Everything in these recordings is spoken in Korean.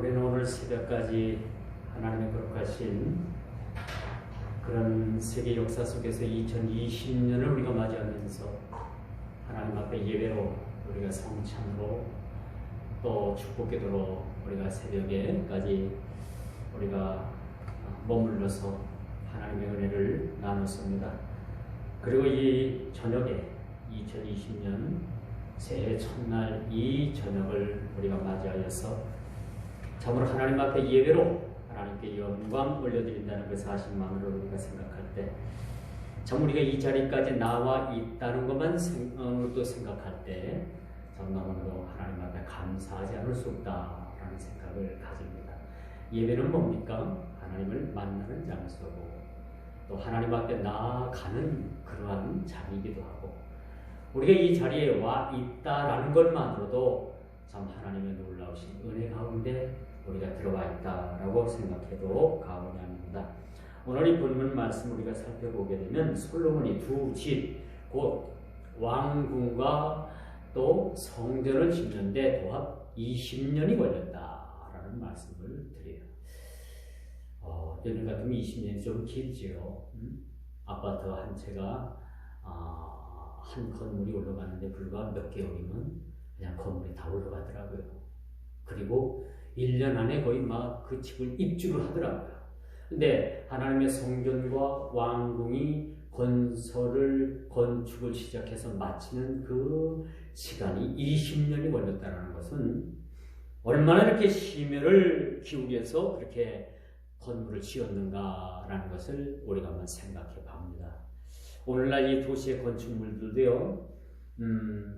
우리는 오늘 새벽까지 하나님의 거룩하신 그런 세계 역사 속에서 2020년을 우리가 맞이하면서 하나님 앞에 예배로 우리가 성찬으로 또 축복기도로 우리가 새벽에까지 우리가 머물러서 하나님의 은혜를 나눴습니다. 그리고 이 저녁에 2020년 새해 첫날 이 저녁을 우리가 맞이하여서 참으로 하나님 앞에 예배로 하나님께 영광 올려드린다는 그 사실만으로 우리가 생각할 때 참 우리가 이 자리까지 나와 있다는 것만 또 생각할 때 참 너무나도 하나님 앞에 감사하지 않을 수 없다라는 생각을 가집니다. 예배는 뭡니까? 하나님을 만나는 장소고 또 하나님 앞에 나아가는 그러한 자리이기도 하고 우리가 이 자리에 와 있다라는 것만으로도 참 하나님의 놀라우신 은혜 가운데 우리가 들어와 있다라고 생각해도 과언이 아닙니다. 오늘 이 본문 말씀 우리가 살펴보게 되면 솔로몬이 두 집, 곧 왕궁과 또 성전을 짓는데 도합 20년이 걸렸다라는 말씀을 드려요. 요즘 같으면 20년이 좀 길지요. 아파트 한 채가 한 건물이 올라가는데 불과 몇 개월이면 그냥 건물이 다 올라가더라고요. 그리고 1년 안에 거의 막 그 집을 입주를 하더라고요. 근데 하나님의 성전과 왕궁이 건축을 시작해서 마치는 그 시간이 20년이 걸렸다는 것은 얼마나 이렇게 심혈을 기울여서 그렇게 건물을 지었는가라는 것을 우리가 한번 생각해 봅니다. 오늘날 이 도시의 건축물들도요,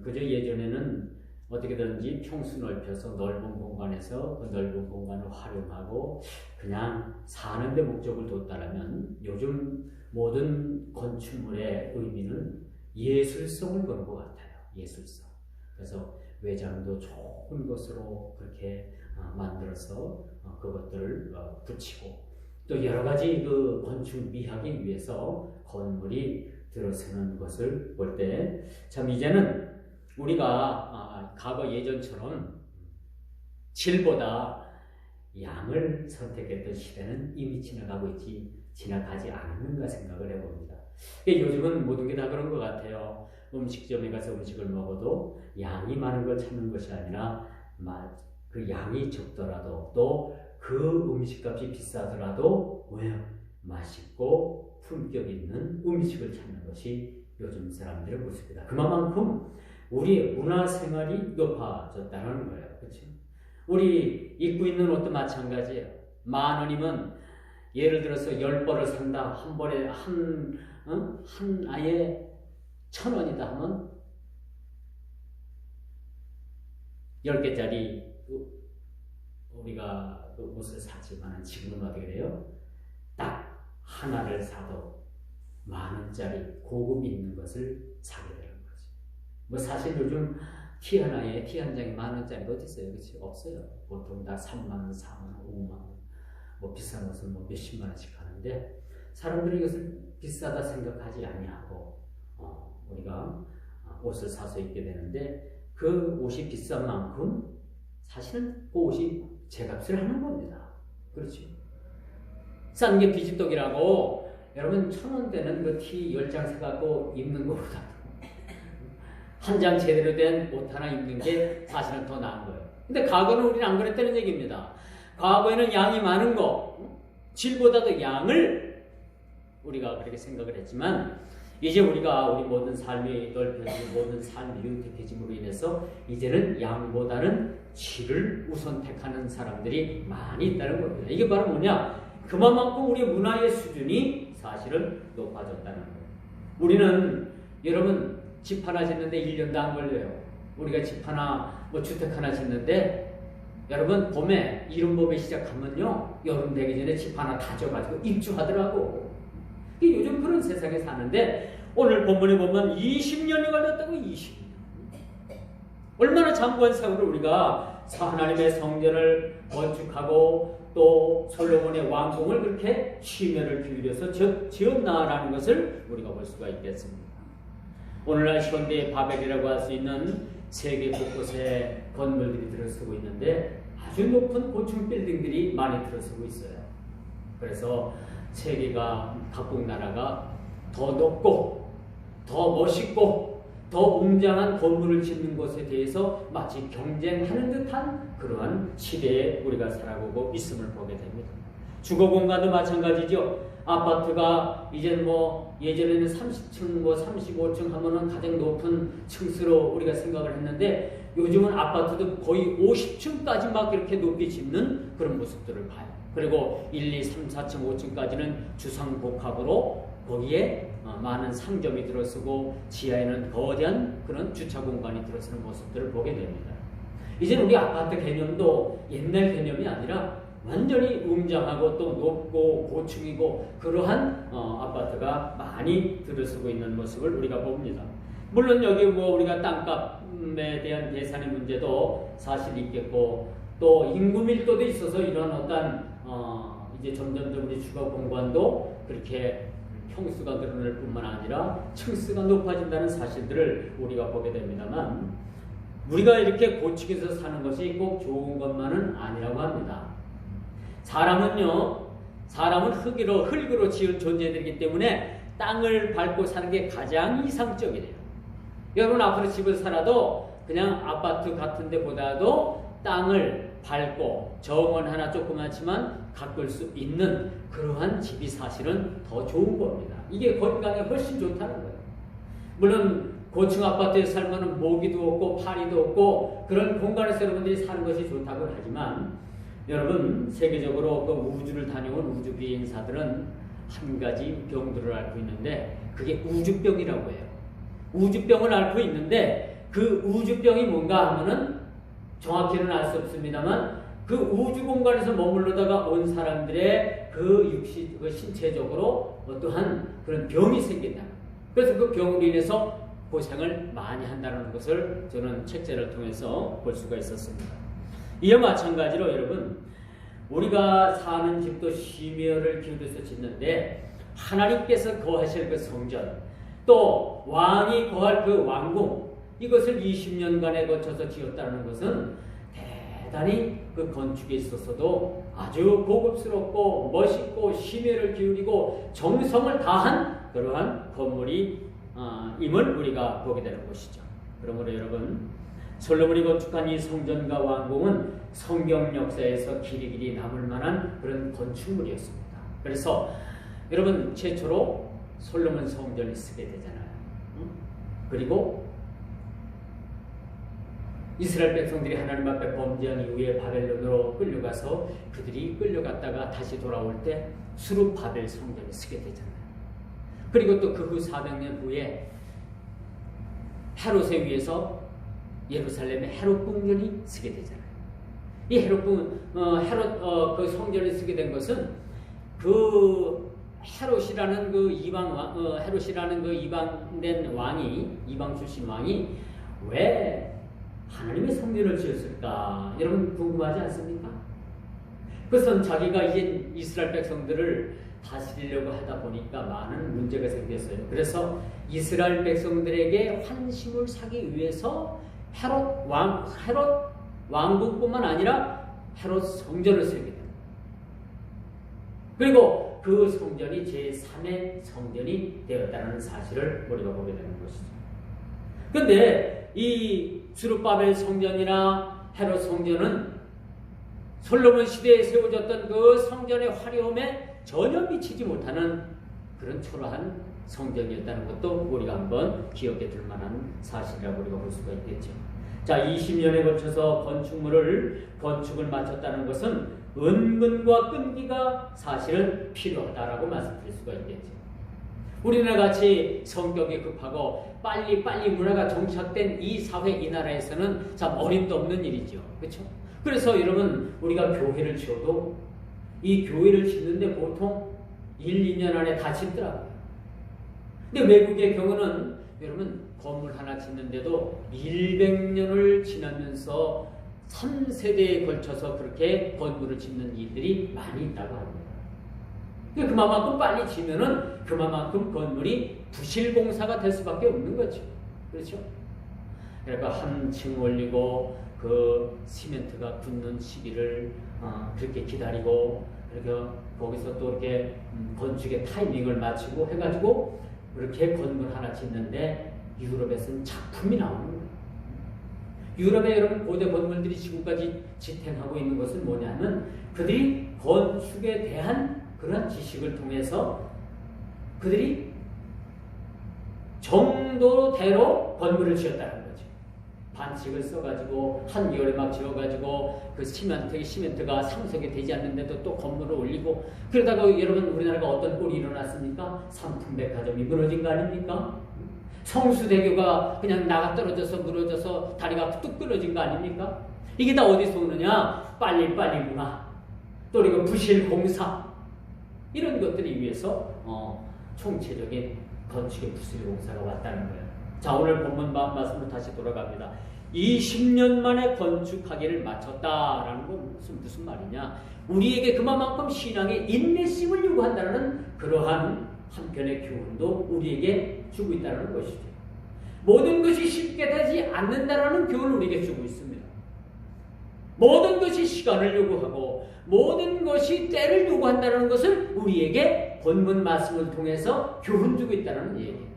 그저 예전에는 어떻게든지 평수 넓혀서 넓은 공간에서 그 넓은 공간을 활용하고 그냥 사는 데 목적을 뒀다면 요즘 모든 건축물의 의미는 예술성을 거는 것 같아요. 예술성. 그래서 외장도 좋은 것으로 그렇게 만들어서 그것들을 붙이고 또 여러 가지 그 건축 미학에 위해서 건물이 들어서는 것을 볼 때 참 이제는 우리가 과거 예전처럼 질보다 양을 선택했던 시대는 이미 지나가지 않았는가 생각을 해봅니다. 요즘은 모든 게 다 그런 것 같아요. 음식점에 가서 음식을 먹어도 양이 많은 걸 찾는 것이 아니라 그 양이 적더라도 또 그 음식값이 비싸더라도 맛있고 품격 있는 음식을 찾는 것이 요즘 사람들의 모습이다. 그만큼 우리의 문화생활이 높아졌다는 거예요. 그렇죠? 우리 입고 있는 옷도 마찬가지예요. 10,000원이면 예를 들어서 10벌을 산다. 한 벌에 한 아예 1,000원이다 하면 10개짜리 우리가 옷을 사지만 지금은 어떻게 돼요? 딱 하나를 사도 10,000원짜리 고급 있는 것을 사게 되는 거죠. 사실 요즘 티 한 장에 10,000원짜리가 어디 있어요? 그렇지? 없어요. 보통 다 3만원, 4만원, 5만원, 비싼 옷은 몇십만 원씩 하는데 사람들이 이것을 비싸다 생각하지 아니하고 우리가 옷을 사서 입게 되는데 그 옷이 비싼 만큼 사실은 그 옷이 제값을 하는 겁니다. 그렇죠? 싼 게 비지떡이라고 여러분 1,000원대는 그 티 10장 사갖고 입는 것보다 한 장 제대로 된 옷 하나 입는 게 사실은 더 나은 거예요. 근데 과거는 우리는 안 그랬다는 얘기입니다. 과거에는 양이 많은 거, 질보다도 양을 우리가 그렇게 생각을 했지만 이제 우리가 우리 모든 삶이 넓혀지고 모든 삶이 윤택해짐으로 인해서 이제는 양보다는 질을 우선 택하는 사람들이 많이 있다는 겁니다. 이게 바로 뭐냐? 그만큼 우리의 문화의 수준이 사실은 높아졌다는 거예요. 우리는 여러분 집 하나 짓는데 1년도 안 걸려요. 우리가 집 하나 주택 하나 짓는데 여러분 봄에 이른봄에 시작하면요 여름 되기 전에 집 하나 다져가지고 입주하더라고. 요즘 그런 세상에 사는데 오늘 본문에 보면 20년이 걸렸다고. 20년. 얼마나 장구한 세월을 우리가 하나님의 성전을 건축하고 또 솔로몬의 왕궁을 그렇게 심혈을 기울여서 지었나라는 것을 우리가 볼 수가 있겠습니다. 오늘날 현대의 바벨이라고 할 수 있는 세계 곳곳에 건물들이 들어서고 있는데 아주 높은 고층 빌딩들이 많이 들어서고 있어요. 그래서 세계가 각국 나라가 더 높고 더 멋있고 더 웅장한 건물을 짓는 것에 대해서 마치 경쟁하는 듯한 그러한 시대에 우리가 살아가고 있음을 보게 됩니다. 주거 공간도 마찬가지죠. 아파트가 이제 예전에는 30층 35층 하면은 가장 높은 층수로 우리가 생각을 했는데 요즘은 아파트도 거의 50층까지 막 이렇게 높게 짓는 그런 모습들을 봐요. 그리고 1, 2, 3, 4층, 5층까지는 주상복합으로 거기에 많은 상점이 들어서고 지하에는 거대한 그런 주차 공간이 들어서는 모습들을 보게 됩니다. 이제는 우리 아파트 개념도 옛날 개념이 아니라 완전히 웅장하고 또 높고 고층이고 그러한 아파트가 많이 들어서고 있는 모습을 우리가 봅니다. 물론 여기 우리가 땅값에 대한 계산의 문제도 사실 있겠고 또 인구 밀도도 있어서 이런 어떤 이제 점점점 우리 주거 공간도 그렇게 평수가 늘어날 뿐만 아니라 층수가 높아진다는 사실들을 우리가 보게 됩니다만 우리가 이렇게 고층에서 사는 것이 꼭 좋은 것만은 아니라고 합니다. 사람은 흙으로 지은 존재들이기 때문에 땅을 밟고 사는 게 가장 이상적이래요. 여러분 앞으로 집을 살아도 그냥 아파트 같은 데보다도 땅을 밟고 정원 하나 조그맣지만 가꿀 수 있는 그러한 집이 사실은 더 좋은 겁니다. 이게 건강에 훨씬 좋다는 거예요. 물론 고층 아파트에 살면 모기도 없고 파리도 없고 그런 공간에서 여러분들이 사는 것이 좋다고 하지만 여러분 세계적으로 그 우주를 다녀온 우주 비행사들은 한 가지 병들을 앓고 있는데 그게 우주병이라고 해요. 우주병을 앓고 있는데 그 우주병이 뭔가 하면은 정확히는 알 수 없습니다만 그 우주 공간에서 머물러다가 온 사람들의 그 신체적으로 어떠한 그런 병이 생긴다. 그래서 그 병으로 인해서 고생을 많이 한다는 것을 저는 책자를 통해서 볼 수가 있었습니다. 이와 마찬가지로 여러분 우리가 사는 집도 심혈을 기울여서 짓는데 하나님께서 거하실 그 성전 또 왕이 거할 그 왕궁 이것을 20년간에 거쳐서 지었다는 것은 대단히 그 건축에 있어서도 아주 고급스럽고 멋있고 심혈을 기울이고 정성을 다한 그러한 건물이 임을 우리가 보게 되는 것이죠. 그러므로 여러분 솔로몬이 건축한 이 성전과 왕궁은 성경 역사에서 길이길이 남을 만한 그런 건축물이었습니다. 그래서 여러분 최초로 솔로몬 성전을 쓰게 되잖아요. 그리고 이스라엘 백성들이 하나님 앞에 범죄한 이후에 바벨론으로 끌려가서 그들이 끌려갔다가 다시 돌아올 때 수룹바벨 성전을 쓰게 되잖아요. 그리고 또 그 후 400년 후에 헤롯에 의해서 예루살렘의 헤롯 궁전이 쓰게 되잖아요. 이 헤롯 그 성전을 쓰게 된 것은 그 헤롯이라는 그 헤롯이라는 그 이방된 왕이 이방 출신 왕이 왜 하나님의 성전을 지었을까? 여러분 궁금하지 않습니까? 그것은 자기가 이제 이스라엘 백성들을 다스리려고 하다 보니까 많은 문제가 생겼어요. 그래서 이스라엘 백성들에게 환심을 사기 위해서 헤롯 왕궁뿐만 아니라 헤롯 성전을 세우게 됩니다. 그리고 그 성전이 제3의 성전이 되었다는 사실을 우리가 보게 되는 것이죠. 그런데 이 수룹바벨 성전이나 헤롯 성전은 솔로몬 시대에 세워졌던 그 성전의 화려함에 전혀 미치지 못하는 그런 초라한 성전이었다는 것도 우리가 한번 기억해 둘 만한 사실이라고 우리가 볼 수가 있겠죠. 자, 20년에 걸쳐서 건축을 마쳤다는 것은 은근과 끈기가 사실은 필요하다라고 말씀드릴 수가 있겠죠. 우리나라 같이 성격이 급하고 빨리 문화가 정착된 이 사회, 이 나라에서는 참 어림도 없는 일이죠. 그렇죠? 그래서 여러분 우리가 교회를 지어도 이 교회를 짓는데 보통 1, 2년 안에 다 짓더라고요. 근데 외국의 경우는 여러분 건물 하나 짓는데도 100년을 지나면서 3세대에 걸쳐서 그렇게 건물을 짓는 일들이 많이 있다고 합니다. 그만큼 빨리 지면은 그만큼 건물이 부실공사가 될 수밖에 없는 거죠. 그렇죠? 그러니까 한 층 올리고 그 시멘트가 붙는 시기를 그렇게 기다리고 이렇게 거기서 또 이렇게 건축의 타이밍을 맞추고 해가지고 그렇게 건물 하나 짓는데 유럽에서는 작품이 나오는 거예요. 유럽의 여러분 고대 건물들이 지금까지 지탱하고 있는 것은 뭐냐면 그들이 건축에 대한 그런 지식을 통해서 그들이 정도대로 건물을 지었다는 거죠. 반칙을 써가지고 한겨울에 막 지어가지고 그 시멘트가 상속이 되지 않는데도 또 건물을 올리고 그러다가 여러분 우리나라가 어떤 꼴이 일어났습니까? 삼풍백화점이 무너진 거 아닙니까? 성수대교가 그냥 나가 떨어져서 무너져서 다리가 뚝 끊어진 거 아닙니까? 이게 다 어디서 오느냐? 빨리빨리구나. 또 그리고 부실공사 이런 것들이 위해서 총체적인 건축의 부실공사가 왔다는 거예요. 자, 오늘 본문 말씀으로 다시 돌아갑니다. 20년 만에 건축하기를 마쳤다라는 건 무슨 말이냐? 우리에게 그만큼 신앙의 인내심을 요구한다는 그러한 한편의 교훈도 우리에게 주고 있다는 것이죠. 모든 것이 쉽게 되지 않는다라는 교훈을 우리에게 주고 있습니다. 모든 것이 시간을 요구하고 모든 것이 때를 요구한다는 것을 우리에게 본문 말씀을 통해서 교훈 주고 있다는 얘기예요.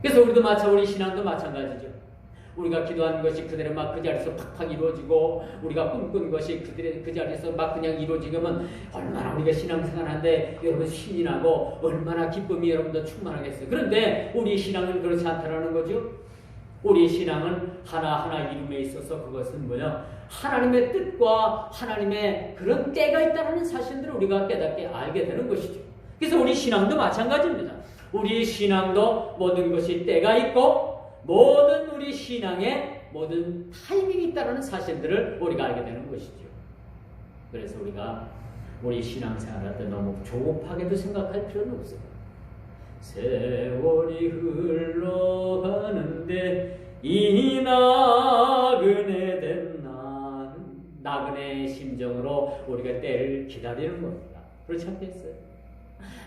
그래서 우리 신앙도 마찬가지죠. 우리가 기도한 것이 그대로 막 그 자리에서 팍팍 이루어지고 우리가 꿈꾼 것이 그 자리에서 막 그냥 이루어지면 얼마나 우리가 신앙생활하는데 여러분 신이 나고 얼마나 기쁨이 여러분도 충만하겠어요. 그런데 우리 신앙은 그렇지 않다는 거죠. 우리 신앙은 하나하나 이름에 있어서 그것은 뭐냐? 하나님의 뜻과 하나님의 그런 때가 있다는 사실들을 우리가 깨닫게 알게 되는 것이죠. 그래서 우리 신앙도 마찬가지입니다. 우리 신앙도 모든 것이 때가 있고 모든 우리 신앙에 모든 타이밍이 있다는 사실들을 우리가 알게 되는 것이죠. 그래서 우리가 우리 신앙생활할 때 너무 조급하게도 생각할 필요는 없어요. 세월이 흘러가는데 이 나그네 된 나그네 심정으로 우리가 때를 기다리는 겁니다. 그렇지 않겠어요?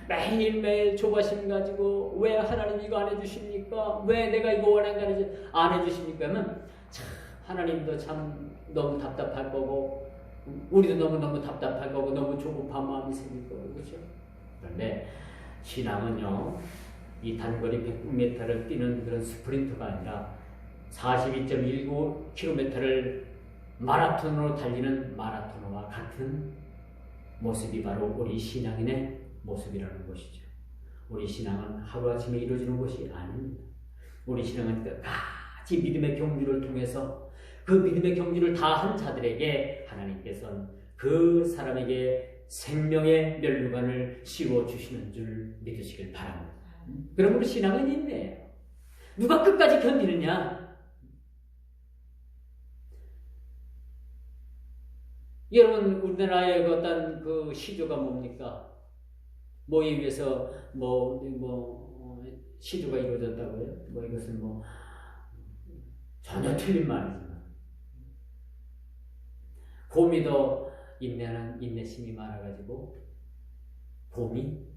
매일매일 조바심 가지고 왜 하나님 이거 안 해주십니까? 왜 내가 이거 원하는 거 안 해주십니까? 하면 참 하나님도 참 너무 답답할 거고 우리도 너무너무 답답할 거고 너무 조급한 마음이 생길 거고 그렇죠? 그런데 신앙은요 이 단거리 100m를 뛰는 그런 스프린터가 아니라 42.19km를 마라톤으로 달리는 마라토너와 같은 모습이 바로 우리 신앙인의 모습이라는 것이죠. 우리 신앙은 하루아침에 이루어지는 것이 아닙니다. 우리 신앙은 끝까지 믿음의 경주를 통해서 그 믿음의 경주를 다한 자들에게 하나님께서는 그 사람에게 생명의 면류관을 씌워주시는 줄 믿으시길 바랍니다. 그러므로 신앙은 인내예요. 누가 끝까지 견디느냐? 여러분 우리나라의 어떤 그 시조가 뭡니까? 뭐에 의해서 시조가 이루어졌다고요? 이것은 전혀 틀린 말이지만 곰이도 인내심이 많아가지고 곰이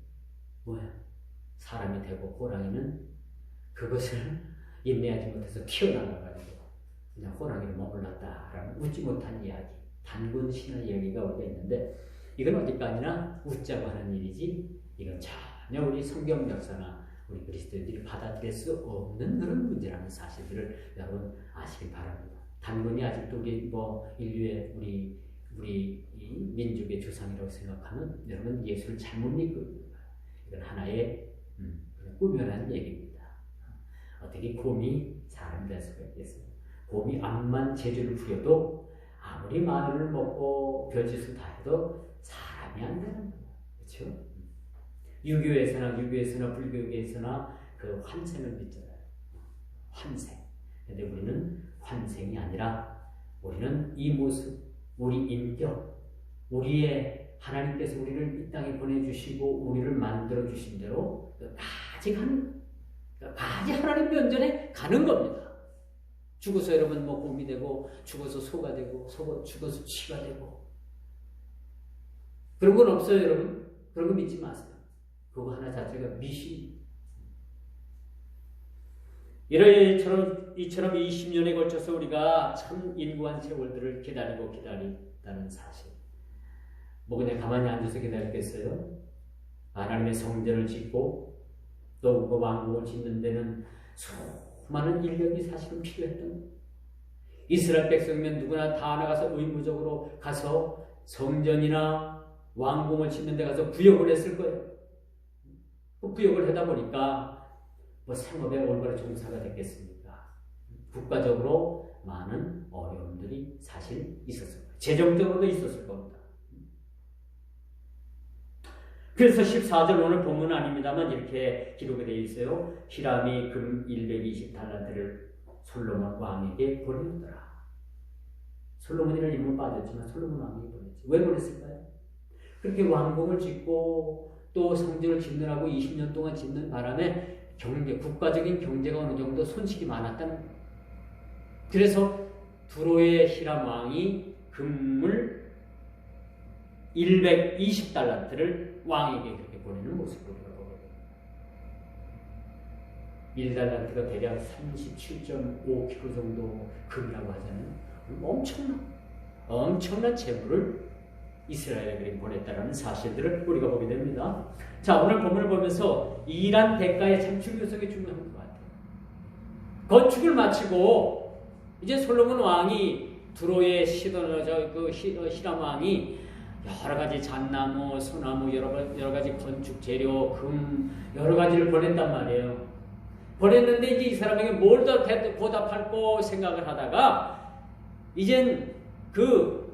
사람이 되고 호랑이는 그것을 인내하지 못해서 튀어나가가지고 그냥 호랑이를 머물렀다라는 웃지 못한 이야기, 단군 신화 이야기가 우리가 있는데 이건 어디까지나 웃자고 하는 일이지 이건 전혀 우리 성경 역사나 우리 그리스도인들이 받아들일 수 없는 그런 문제라는 사실들을 여러분 아시길 바랍니다. 단군이 아직도 우리 인류의 우리 이 민족의 조상이라고 생각하면 여러분 예수를 잘못 믿고 있는 거예요. 이건 하나의 꾸며낸 얘기입니다. 어떻게 곰이 사람이 될 수가 있겠어요? 곰이 암만 재주를 부려도 아무리 마늘을 먹고 별짓을 다 해도 사람이 안 되는 거예요. 그렇죠? 유교에서나 불교에서나 그 환생을 믿잖아요. 환생. 근데 우리는 환생이 아니라 우리는 이 모습, 우리 인격, 우리의 하나님께서 우리를 이 땅에 보내주시고 우리를 만들어주신 대로 끝까지 하나님 면전에 가는 겁니다. 죽어서 여러분 곰이 되고 죽어서 소가 되고 죽어서 쥐가 되고 그런 건 없어요. 여러분 그런 거 믿지 마세요. 그거 하나 자체가 미신. 이러저런 이처럼 20년에 걸쳐서 우리가 참 인구한 세월들을 기다리다는 사실. 뭐 그냥 가만히 앉아서 기다렸겠어요? 하나님의 성전을 짓고 또 그 왕국을 짓는 데는 수많은 인력이 사실은 필요했던 거예요. 이스라엘 백성이면 누구나 다 나가서 의무적으로 가서 성전이나 왕궁을 짓는 데 가서 부역을 했을 거예요. 부역을 하다 보니까 뭐 생업에 올바른 종사가 됐겠습니까? 국가적으로 많은 어려움들이 사실 있었을 거예요. 재정적으로도 있었을 겁니다. 그래서 14절 오늘 본문은 아닙니다만 이렇게 기록이 되어 있어요. 히람이 금 120달란트를 솔로몬 왕에게 보내더라. 솔로몬이라는 이름은 빠졌지만 솔로몬 왕에게 보냈지. 왜 보냈을까요? 그렇게 왕궁을 짓고 또 성전을 짓느라고 20년 동안 짓는 바람에 국가적인 경제가 어느 정도 손실이 많았다는 거예요. 그래서 두로의 히람 왕이 금을 120달란트를 왕에게 그렇게 보내는 모습을 우리가 보거든요. 1달란트가 대략 37.5kg 정도 금이라고 하잖아요. 엄청난 재물을 이스라엘에게 보냈다는 사실들을 우리가 보게 됩니다. 자, 오늘 본문을 보면서 이란 대가의 참 중요성이 중요한 것 같아요. 건축을 마치고 이제 솔로몬 왕이 두로의 히람 왕이 여러 가지 잣나무, 소나무, 여러 가지 건축 재료, 금 여러 가지를 보낸단 말이에요. 보냈는데 이제 이 사람에게 뭘 더 보답할까 생각을 하다가 이젠 그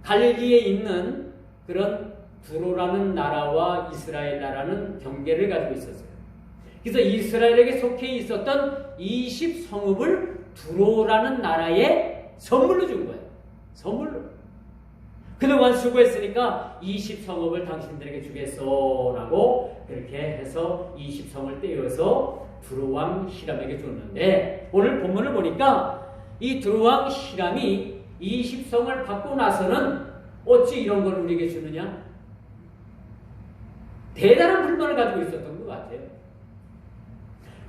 갈릴리에 있는 그런 두로라는 나라와 이스라엘 나라는 경계를 가지고 있었어요. 그래서 이스라엘에게 속해 있었던 20성읍을 두로라는 나라에 선물로 준 거예요. 선물로. 그동안 수고했으니까 20성읍을 당신들에게 주겠소라고 그렇게 해서 20성을 떼어서 두로왕 히람에게 줬는데 오늘 본문을 보니까 이 두로왕 히람이 20성을 받고 나서는 어찌 이런 걸 우리에게 주느냐? 대단한 불만을 가지고 있었던 것 같아요.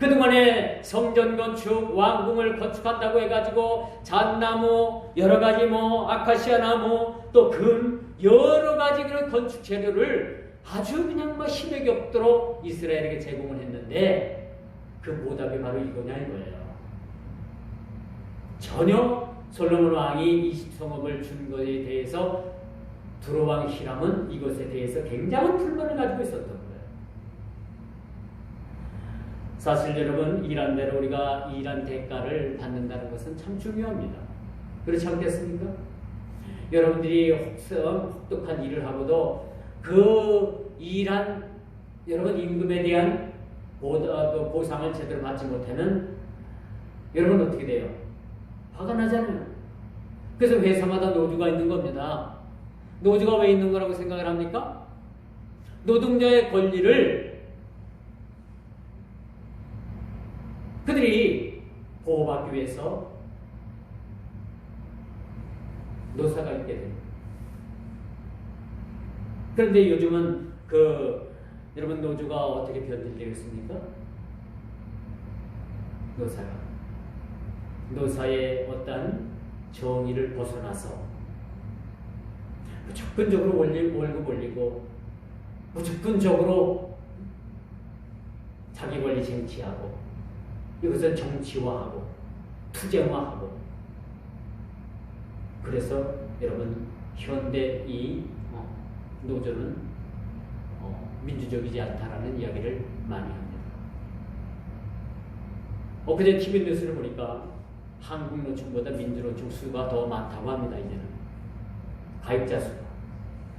그동안에 성전 건축, 왕궁을 건축한다고 해가지고 잣나무, 여러 가지 아카시아 나무, 또 금, 여러 가지 그런 건축 재료를 아주 그냥 힘에 겹도록 이스라엘에게 제공을 했는데 그 보답이 바로 이거냐 이거예요. 전혀 솔로몬 왕이 20성읍을 준 것에 대해서 두로 왕 히람은 이것에 대해서 굉장한 불만을 가지고 있었던 거예요. 사실 여러분 이란대로 우리가 이란 대가를 받는다는 것은 참 중요합니다. 그렇지 않겠습니까? 여러분들이 혹독한 일을 하고도 그 이란 여러분 임금에 대한 보상을 제대로 받지 못하면 여러분 어떻게 돼요? 화가 나잖아요. 그래서 회사마다 노조가 있는 겁니다. 노조가 왜 있는 거라고 생각을 합니까? 노동자의 권리를 그들이 보호받기 위해서 노사가 있게 됩니다. 그런데 요즘은 여러분 노조가 어떻게 변질되었습니까? 노사의 어떤 정의를 벗어나서 무조건적으로 월급 올리고 무조건적으로 자기 권리 쟁취하고 이것은 정치화하고 투쟁화하고 그래서 여러분 현대 이 노조는 민주적이지 않다라는 이야기를 많이 합니다. 엊그제 TV 뉴스를 보니까 한국노총보다 민주노총 수가 더 많다고 합니다. 이제는 가입자 수가.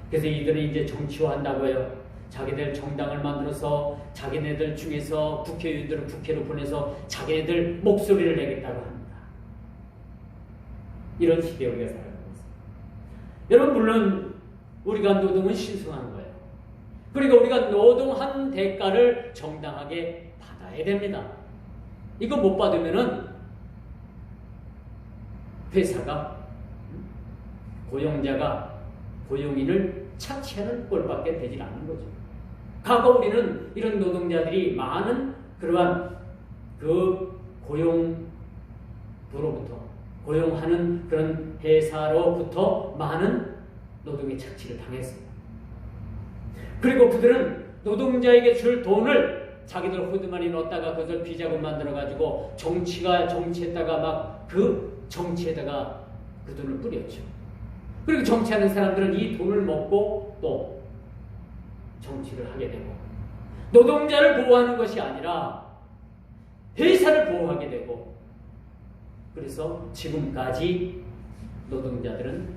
그래서 이들은 이제 정치화한다고 해요. 자기들 정당을 만들어서 자기네들 중에서 국회의원들을 국회로 보내서 자기네들 목소리를 내겠다고 합니다. 이런 시대에 우리가 살아가고 있습니다. 여러분 물론 우리가 노동은 신성한 거예요. 그리고 우리가 노동한 대가를 정당하게 받아야 됩니다. 이거 못 받으면은 회사가 고용자가 고용인을 착취하는 꼴밖에 되질 않는 거죠. 과거 우리는 이런 노동자들이 많은 그러한 그 고용 부로부터 고용하는 그런 회사로부터 많은 노동의 착취를 당했습니다. 그리고 그들은 노동자에게 줄 돈을 자기들 호드만이 넣었다가 그것을 비자금 만들어가지고 정치에다가 막 그 정치에다가 그 돈을 뿌렸죠. 그리고 정치하는 사람들은 이 돈을 먹고 또 정치를 하게 되고 노동자를 보호하는 것이 아니라 회사를 보호하게 되고 그래서 지금까지 노동자들은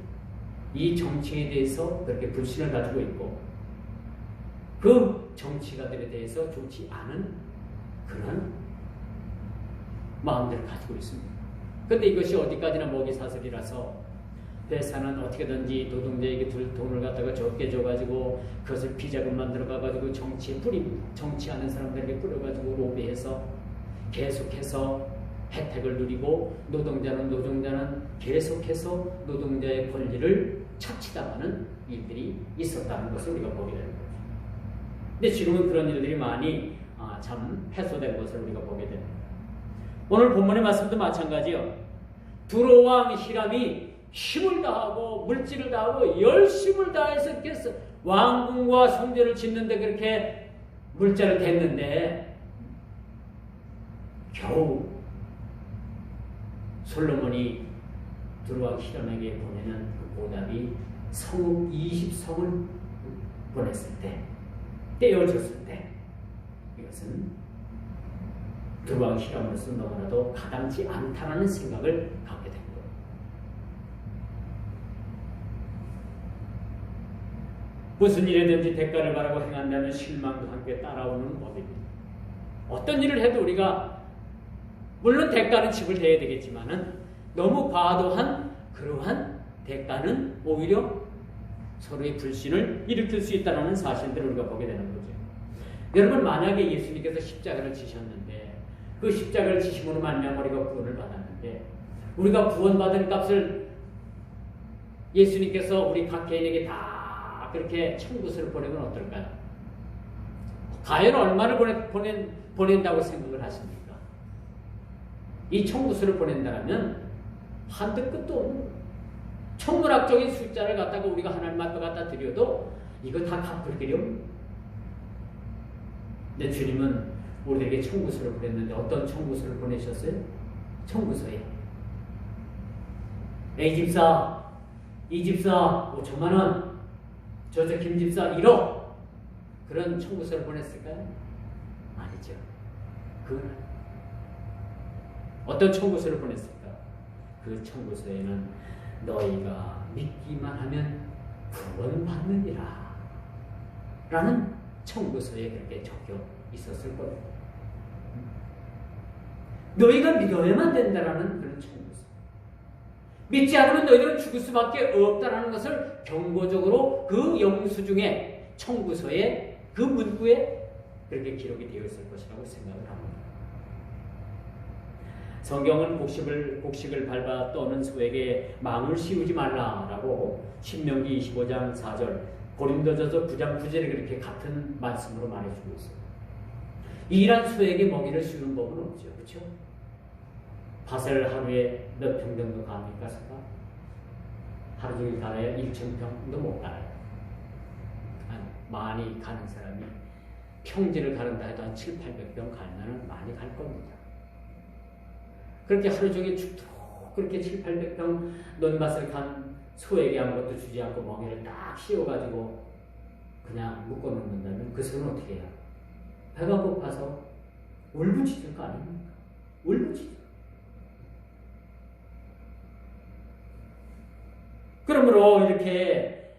이 정치에 대해서 그렇게 불신을 가지고 있고 그 정치가들에 대해서 좋지 않은 그런 마음들을 가지고 있습니다. 그런데 이것이 어디까지나 먹이사슬이라서 회사는 어떻게든지 노동자에게 돈을 갖다가 적게 줘가지고 그것을 비자금 만들어가지고 정치에 뿌립니다. 정치하는 사람들에게 뿌려가지고 로비해서 계속해서 혜택을 누리고 노동자는 계속해서 노동자의 권리를 착취당하는 일들이 있었다는 것을 우리가 보게 되는 거죠. 근데 지금은 그런 일들이 많이 참 해소된 것을 우리가 보게 됩니다. 오늘 본문의 말씀도 마찬가지요. 두로왕 히람이 힘을 다하고 물질을 다하고 열심을 다해서 이렇게 왕궁과 성전을 짓는데 그렇게 물자를 댔는데 겨우 솔로몬이 두로왕 히람에게 보내는 그 보답이 성읍 20성을 보냈을 때 떼어줬을 때 이것은 두로왕 히람으로서 너무나도 가당치 않다라는 생각을 갖게 된 거예요. 무슨 일에든지 대가를 바라고 행한다면 실망도 함께 따라오는 법입니다. 어떤 일을 해도 우리가 물론 대가는 지불해야 되겠지만은 너무 과도한 그러한 대가는 오히려 서로의 불신을 일으킬 수 있다는 사실들을 우리가 보게 되는 거죠. 여러분 만약에 예수님께서 십자가를 지셨는데 그 십자가를 지심으로 말미암아 우리가 구원을 받았는데 우리가 구원받은 값을 예수님께서 우리 각 개인에게 다 그렇게 천국으로 보내면 어떨까요? 과연 얼마를 보낸다고 생각을 하십니까? 이 천국으로 보낸다면 한도 끝도 없는 거예요. 천문학적인 숫자를 갖다가 우리가 하나님 앞에 갖다 드려도 이거 다 갚을 길이 없는 거예요. 근데 주님은 우리에게 천국으로 보냈는데 어떤 천국으로 보내셨어요? 천국서에 A 집사, 이 집사 5천만 원, 저저 김 집사 1억 그런 천국서를 보냈을까요? 아니죠. 그건 어떤 천국서를 보냈을까? 그 천국서에는 너희가 믿기만 하면 구원받느니라 라는 천국서에 그렇게 적혀 있었을 거예요. 너희가 믿어야만 된다라는 그런 천국서. 믿지 않으면 너희들은 죽을 수밖에 없다라는 것을 경고적으로 그 영수증에 청구서에 그 문구에 그렇게 기록이 되어 있을 것이라고 생각을 합니다. 성경은 곡식을 밟아 떠는 소에게 망을 씌우지 말라라고 신명기 25장 4절 고린도전서 9장 9절에 그렇게 같은 말씀으로 말해주고 있습니다. 일한 소에게 먹이를 씌우는 법은 없죠. 그렇죠? 밭을 하루에 몇 평 정도 갑니까? 소가? 하루 종일 갈아야 1,000평도 못 갈아요. 많이 가는 사람이 평지를 가른다 해도 한 7, 800평 가면 많이 갈 겁니다. 그렇게 하루 종일 죽도록 그렇게 7, 800평 논밭을 간 소에게 아무것도 주지 않고 먹이를 딱 씌워가지고 그냥 묶어놓는다면 그 소는 어떻게 해요? 배가 고파서 울부짖을 거 아닙니까? 울부짖을. 그러므로 이렇게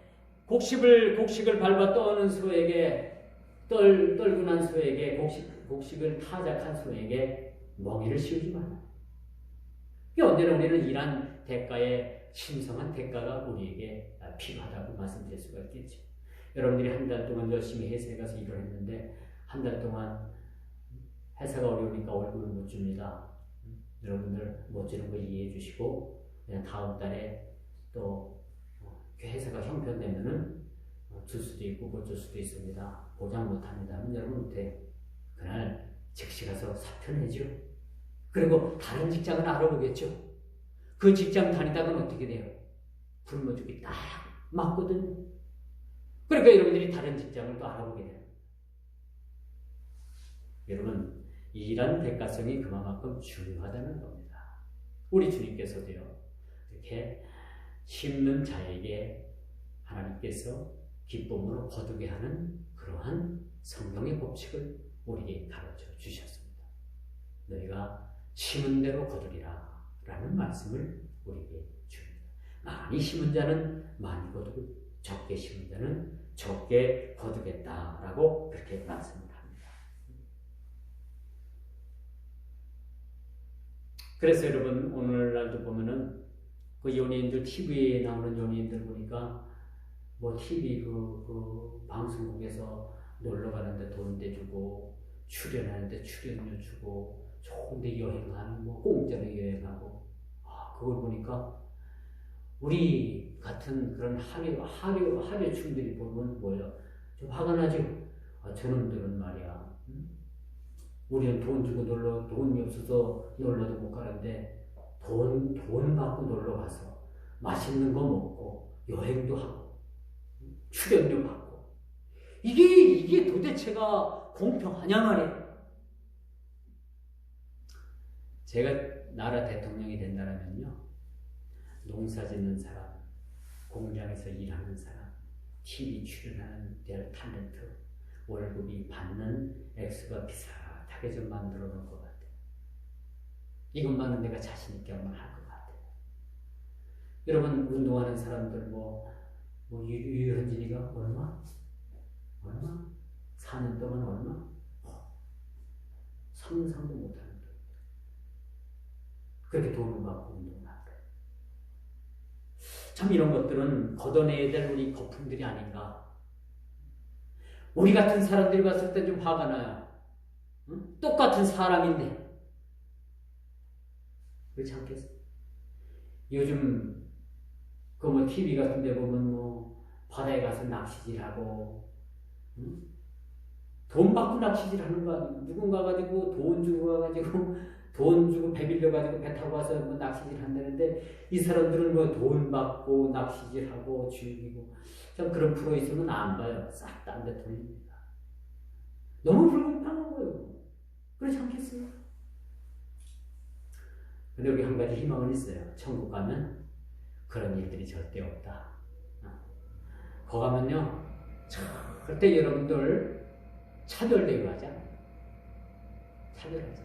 곡식을 밟아 떠오는 소에게 떨고 난 소에게 곡식을 타작한 소에게 먹이를 씌우지 마라. 언제나 우리는 일한 대가에 신성한 대가가 우리에게 필요하다고 말씀드릴 수가 있겠죠. 여러분들이 한 달 동안 열심히 회사에 가서 일을 했는데 한 달 동안 회사가 어려우니까 월급을 못 줍니다. 여러분들 못 주는 거 이해해 주시고 그냥 다음 달에 또 회사가 형편되면은 줄 수도 있고 못 줄 수도 있습니다. 보장 못 합니다. 여러분 어때? 그날 즉시 가서 사표 내죠. 그리고 다른 직장을 알아보겠죠. 그 직장 다니다가는 어떻게 돼요? 굶어 죽기 딱 맞거든요. 그러니까 여러분들이 다른 직장을 또 알아보게 돼요. 여러분, 일한 대가성이 그만큼 중요하다는 겁니다. 우리 주님께서도요, 이렇게 심는 자에게 하나님께서 기쁨으로 거두게 하는 그러한 성경의 법칙을 우리에게 가르쳐 주셨습니다. 너희가 심은 대로 거두리라 라는 말씀을 우리에게 줍니다. 많이 심은 자는 많이 거두고 적게 심은 자는 적게 거두겠다라고 그렇게 말씀을 합니다. 그래서 여러분, 오늘날도 보면은 그 연예인들, TV에 나오는 연예인들 보니까 뭐 TV 그 방송국에서 놀러 가는데 돈 대주고, 출연하는데 출연료 주고, 좋은데 여행하는, 뭐 공짜로 여행하고, 그걸 보니까 우리 같은 그런 하류층들이 보면 뭐예요? 좀 화가 나죠? 저놈들은 말이야, 우리는 돈 주고 돈이 없어서 놀러도 못 가는데 돈 받고 놀러 가서 맛있는 거 먹고 여행도 하고 출연료 받고, 이게 도대체가 공평하냐 말이에요. 제가 나라 대통령이 된다면요, 농사 짓는 사람, 공장에서 일하는 사람, TV 출연하는 될 탤런트, 월급이 받는 액수가 비슷하게 좀 만들어 놓을 것 같아요. 이것만은 내가 자신 있게 한번 할 것 같아요. 여러분, 운동하는 사람들 유현진이가 얼마? 4년 동안 얼마? 상상도 못하는 돈. 그렇게 돈을 받고 운동을 하더라고요. 참 이런 것들은 걷어내야 될 우리 거품들이 아닌가. 우리 같은 사람들이 봤을 때 좀 화가 나요. 응? 똑같은 사람인데. 그렇지 않겠어요? 요즘 TV 같은 데 보면 바다에 가서 낚시질하고, 응? 돈 받고 낚시질하는 거 아니에요? 누군가 가지고 돈 주고 가지고 돈 주고 배 빌려 가지고 배 타고 와서 낚시질 한다는데, 이 사람들은 돈 받고 낚시질하고 즐기고, 참 그런 프로 있으면 안 봐요. 싹 딴 데 돌립니다. 너무 불공평한 거예요. 그렇지 않겠어요? 근데 여기 한 가지 희망은 있어요. 천국 가면 그런 일들이 절대 없다. 거 가면요, 절대 여러분들 차별되고 하지 않아요. 차별하지.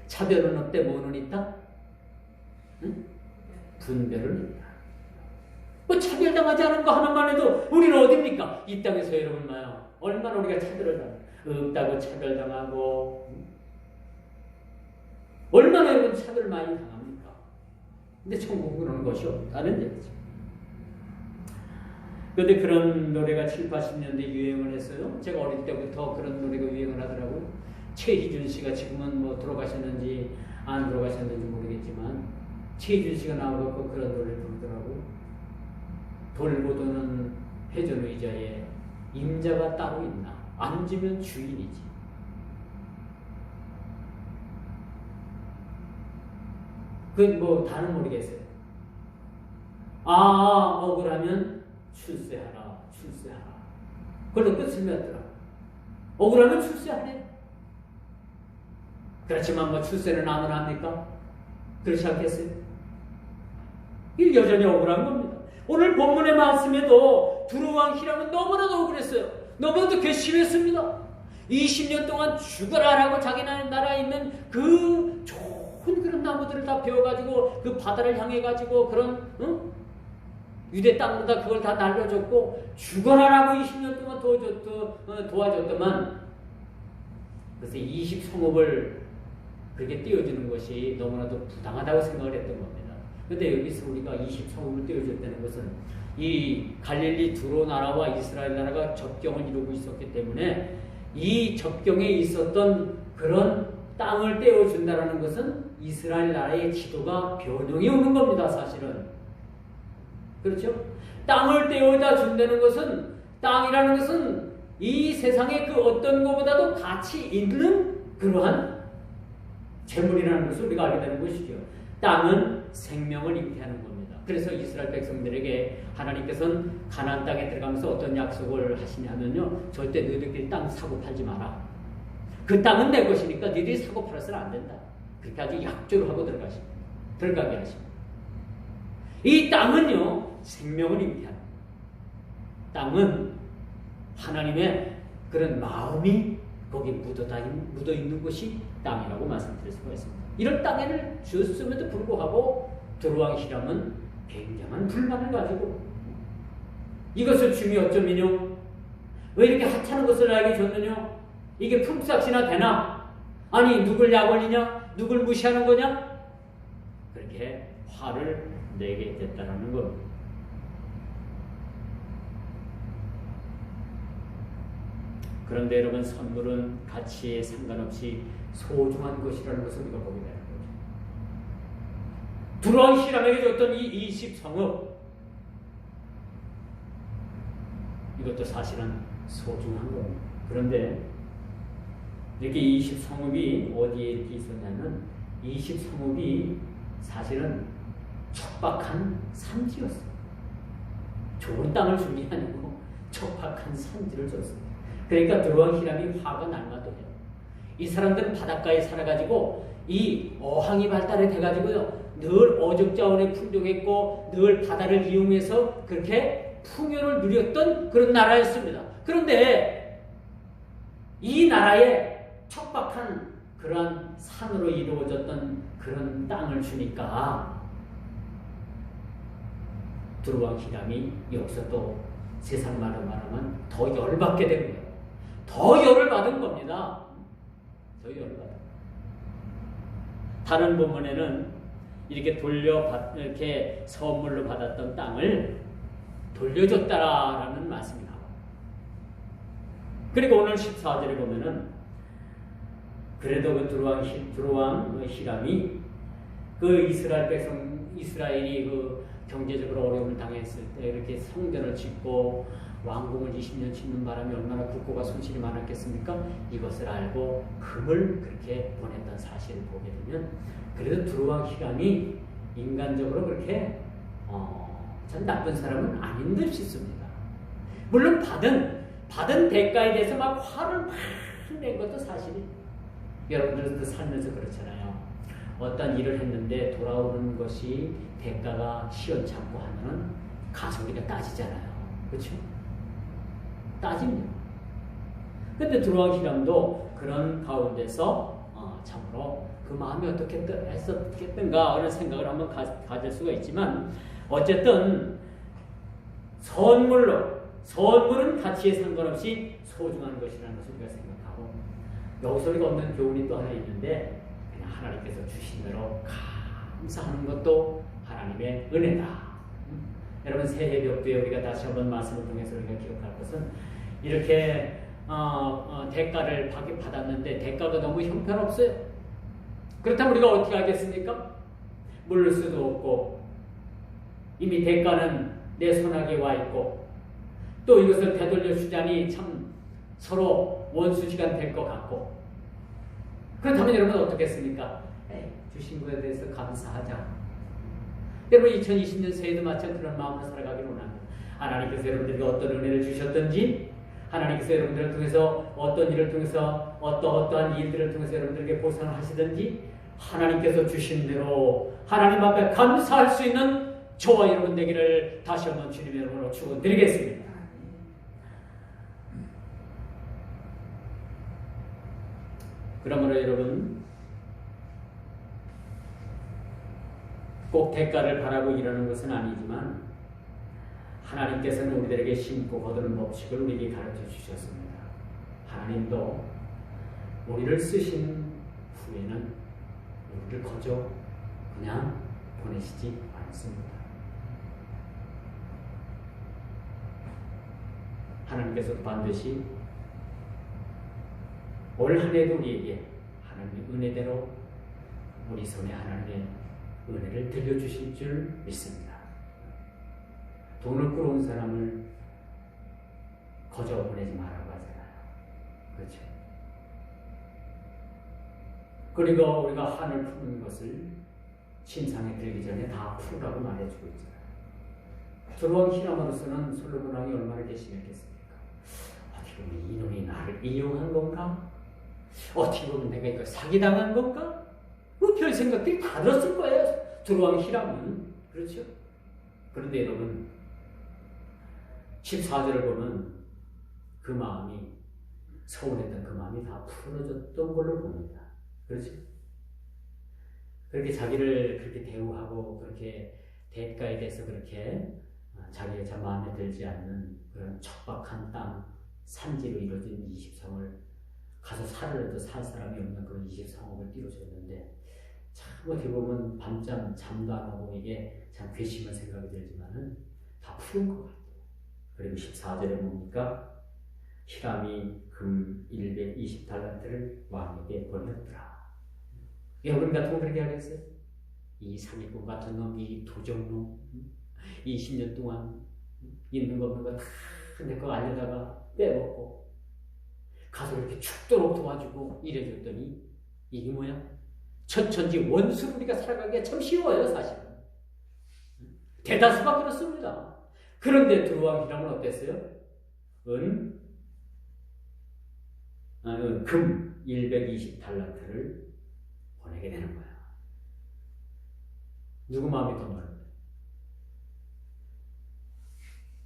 차별은 없대, 뭐는 있다? 응? 분별은 있다. 차별당하지 않은 거 하나만 해도 우리는 어딥니까? 이 땅에서 여러분 봐요. 얼마나 우리가 차별을 당하고, 없다고 차별당하고, 얼마나 여러분 차별을 많이 당합니까? 근데 천국은 그런 것이 없다는 얘기죠. 그런데 그런 노래가 7, 80년대 유행을 했어요. 제가 어릴 때부터 그런 노래가 유행을 하더라고요. 최희준 씨가 지금은 돌아가셨는지 안 돌아가셨는지 모르겠지만, 최희준 씨가 나와서 그런 노래를 부르더라고요. 돌고 도는 회전 의자에 임자가 따로 있나? 앉으면 주인이지. 다는 모르겠어요. 억울하면 출세하라. 그걸로 끝을 맺더라. 억울하면 출세하래. 그렇지만 출세는 아무나 합니까? 그렇지 않겠어요? 이 여전히 억울한 겁니다. 오늘 본문의 말씀에도 두루왕 히람은 너무나도 억울했어요. 너무나도 괘씸했습니다. 20년 동안 죽어라라고 자기 나라에 있는 그 좋은 그런 나무들을 다 베어가지고 그 바다를 향해가지고 그런 유대 땅보다 그걸 다 날려줬고 죽어라라고 20년 동안 도와줬더만, 그래서 20성읍을 그렇게 띄워주는 것이 너무나도 부당하다고 생각을 했던 겁니다. 그런데 여기서 우리가 20성읍을 띄워줬다는 것은 이 갈릴리 두로 나라와 이스라엘 나라가 접경을 이루고 있었기 때문에 이 접경에 있었던 그런 땅을 떼어준다는 것은 이스라엘 나라의 지도가 변형이 오는 겁니다. 사실은. 그렇죠? 땅을 떼어다 준다는 것은, 땅이라는 것은 이 세상의 그 어떤 것보다도 가치 있는 그러한 재물이라는 것을 우리가 알게 되는 것이죠. 땅은 생명을 잉태하는 겁니다. 그래서 이스라엘 백성들에게 하나님께서는 가나안 땅에 들어가면서 어떤 약속을 하시냐면요, 절대 너희들끼리 땅 사고 팔지 마라. 그 땅은 내 것이니까 너희들이 사고 팔아서는 안 된다. 그렇게 아주 약조를 하고 들어가게 하십니다. 이 땅은요, 생명을 잉태합니다. 땅은 하나님의 그런 마음이 거기 묻어 있는 곳이 땅이라고 말씀드릴 수가 있습니다. 이런 땅에를 주었음에도 불구하고 드로왕 히람은 굉장한 불만을 가지고 이것을 주니 어쩌면요, 왜 이렇게 하찮은 것을 나에게 줬느냐? 이게 품삯이나 되나? 아니, 누굴 약 올리냐? 누굴 무시하는 거냐? 그렇게 화를 내게 됐다라는 겁니다. 그런데 여러분, 선물은 가치에 상관없이 소중한 것이라는 것을 우리가 보게 되는 거죠. 드로왕 히람에게 줬던 이 20성읍, 이것도 사실은 소중한 겁니다. 그런데 이렇게 20성읍이 어디에 이렇게 있었냐면 20성읍이 사실은 척박한 산지였어요. 좋은 땅을 준 게 아니고 척박한 산지를 줬습니다. 그러니까 드로왕 히람이 화가 날만도 해요. 이 사람들은 바닷가에 살아가지고 이 어항이 발달이 돼가지고요, 늘 어족자원에 풍족했고 늘 바다를 이용해서 그렇게 풍요를 누렸던 그런 나라였습니다. 그런데 이 나라에 척박한 그러한 산으로 이루어졌던 그런 땅을 주니까 드로왕 히람이 여기서 또 세상 말로 말하면 더 열받게 된 거예요. 더 열을 받은 겁니다. 더 열을 받은. 다른 본문에는 이렇게 선물로 받았던 땅을 돌려줬다라는 말씀이 나와요. 그리고 오늘 14절에 보면은 그래도 그 드로왕 히람이 그 이스라엘이 그 경제적으로 어려움을 당했을 때 이렇게 성전을 짓고 왕궁을 20년 짓는 바람에 얼마나 국고가 손실이 많았겠습니까? 이것을 알고 금을 그렇게 보냈던 사실을 보게 되면 그래도 드로왕 히람이 인간적으로 그렇게 참 나쁜 사람은 아닌 듯 싶습니다. 물론 받은 대가에 대해서 막 화를 막 낸 것도 사실이, 여러분들도 살면서 그렇잖아요. 어떤 일을 했는데 돌아오는 것이 대가가 시원찮고 하면은 가서 우리가 따지잖아요. 그렇죠? 따집니다. 근데 드로왕 히람도 그런 가운데서 참으로 그 마음이 어떻게 했었겠던가 하는 생각을 한번 가질 수가 있지만, 어쨌든 선물은 가치에 상관없이 소중한 것이라는 것을 우리가 생각하고, 여기서 우리가 얻는 교훈이 또 하나 있는데, 그냥 하나님께서 주신 대로 감사하는 것도 하나님의 은혜다. 여러분, 새해 벽두에 우리가 다시 한번 말씀을 통해서 우리가 기억할 것은, 이렇게 대가를 받았는데 대가가 너무 형편없어요. 그렇다면 우리가 어떻게 하겠습니까? 물을 수도 없고 이미 대가는 내 손아귀에 와 있고 또 이것을 되돌려 주자니 참 서로 원수지간 될 것 같고, 그렇다면 여러분 어떻겠습니까? 주신 것에 대해서 감사하자. 여러분, 2020년 새해도 마찬 그런 마음으로 살아가기를 원합니다. 하나님께서 여러분들에게 어떤 은혜를 주셨든지, 하나님께서 여러분들을 통해서 어떤 일을 통해서 어떠한 일들을 통해서 여러분들에게 보상을 하시든지, 하나님께서 주신 대로 하나님 앞에 감사할 수 있는 저와 여러분 되기를 다시 한번 주님의 이름으로 축원드리겠습니다. 그러므로 여러분, 꼭 대가를 바라고 일하는 것은 아니지만 하나님께서는 우리들에게 심고 거두는 법칙을 우리에게 가르쳐 주셨습니다. 하나님도 우리를 쓰신 후에는 우리를 거저 그냥 보내시지 않습니다. 하나님께서 반드시 올 한 해도 우리에게 하나님의 은혜대로 우리 손에 하나님의 은혜를 들려주실 줄 믿습니다. 돈을 끌어온 사람을 거저 보내지 말라고 하잖아요. 그렇죠? 그리고 우리가 한을 푸는 것을 신상에 들기 전에 다 풀으라고 말해주고 있잖아요. 두루왕 히람으로서는 솔로몬 왕이 얼마나 괘씸했겠습니까? 어떻게 보면 이놈이 나를 이용한 건가? 어떻게 보면 내가 이거 사기당한 건가? 뭐 별 생각들이 다 들었을 거예요. 두루왕 히람은. 그렇죠? 그런데 여러분 14절을 보면 그 마음이 서운했던 그 마음이 다 풀어졌던 걸로 봅니다. 그렇죠? 그렇게 자기를 그렇게 대우하고 그렇게 대가에 대해서 그렇게 자기가 참 마음에 들지 않는 그런 척박한 땅 산지로 이루어진 20성을 가서 살을 해도 살 사람이 없는 그런 20성을 띄워줬는데 참 어떻게 보면 밤잠 잠도 안 오고 이게 참 괘씸한 생각이 들지만은 다 푸른 것 같아요. 그리고 14절에 뭡니까? 히람이 금 120달란트를 왕에게 보냈더라. 여러분 같으면 그렇게 하겠어요? 이 사기꾼 같은 놈, 이 도적놈, 20년 동안 있는 거 없는 거 다 내 거 알려다가 빼먹고 가서 이렇게 죽도록 도와주고 이래줬더니 이게 뭐야? 천천지 원수로 우리가 살아가기가 참 쉬워요, 사실은. 대다수가 그렇습니다. 그런데 두루왕 히람은 어땠어요? 금 120달란트를 보내게 되는 거야. 누구 마음이 더 넓어요?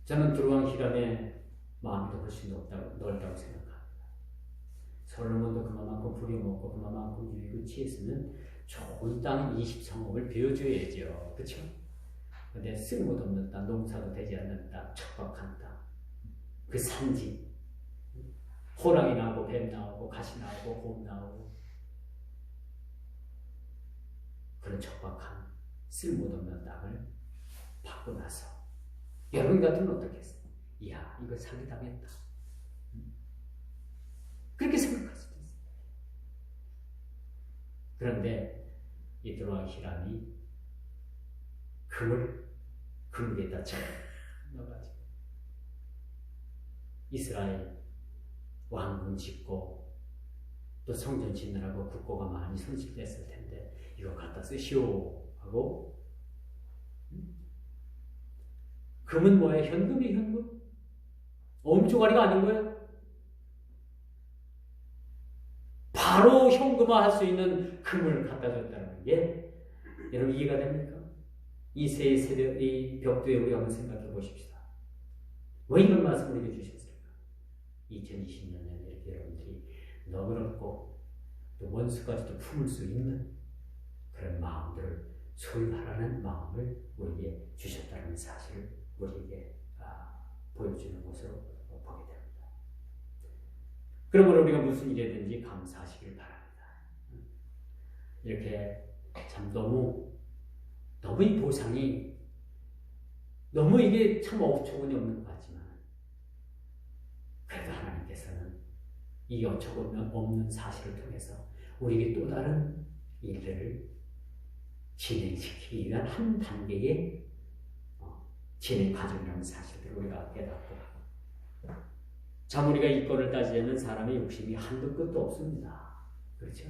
저는 두루왕 히람의 마음이 더 훨씬 넓다고 생각합니다. 솔로몬도 그만큼 부려먹고 그만큼 유익을 취했으면 좋은 땅 20성읍을 베어줘야죠. 그렇죠? 근데 쓸모도 없는 땅, 농사도 되지 않는 땅, 척박한 땅, 그 산지, 호랑이 나오고 뱀 나오고 가시 나오고 곰 나오고 그런 척박한 쓸모도 없는 땅을 받고 나서 여러분 같으면 어떻겠어요? 이야, 이거 사기당했다. 그렇게 생각할 수도 있어요. 그런데 이 두루왕 히람이 금에다 쫙 넣어가지고 이스라엘 왕궁 짓고 또 성전 짓느라고 국고가 많이 손실됐을 텐데 이거 갖다 쓰시오 하고 금은 뭐예요? 현금이 현금? 엄주가리가 아닌 거예요? 바로 현금화할 수 있는 금을 갖다 줬다는 게 여러분 이해가 됩니까? 이 세 세대, 이 벽두에 우리 한번 생각해 보십시다. 왜 이런 말씀을 우리에게 주셨을까? 2020년에 이렇게 여러분들이 너그럽고 또 원수까지도 품을 수 있는 그런 마음들을 소유하라는 마음을 우리에게 주셨다는 사실을 우리에게 보여주는 것으로 보게 됩니다. 그러므로 우리가 무슨 일이든지 감사하시길 바랍니다. 이렇게 참 너무 이 보상이 너무 이게 참 어처구니 없는 것 같지만 그래도 하나님께서는 이 어처구니 없는 사실을 통해서 우리에게 또 다른 일들을 진행시키기 위한 한 단계의 진행 과정이라는 사실을 우리가 깨닫고 참 우리가 이권을 따지려면 사람의 욕심이 한도 끝도 없습니다. 그렇죠?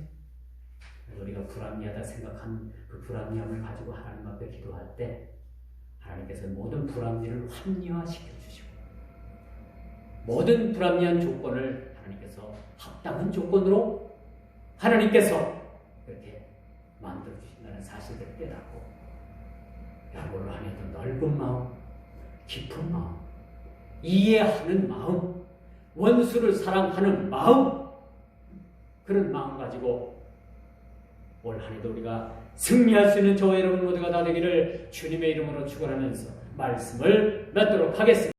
우리가 불합리하다 생각한 그 불합리함을 가지고 하나님 앞에 기도할 때 하나님께서 모든 불합리를 합리화시켜 주시고 모든 불합리한 조건을 하나님께서 합당한 조건으로 하나님께서 이렇게 만들어 주신다는 사실들을 깨닫고 야고로 하나님의 넓은 마음, 깊은 마음, 이해하는 마음, 원수를 사랑하는 마음, 그런 마음 가지고 올 한해도 우리가 승리할 수 있는 저와 여러분 모두가 다 되기를 주님의 이름으로 축원하면서 말씀을 맺도록 하겠습니다.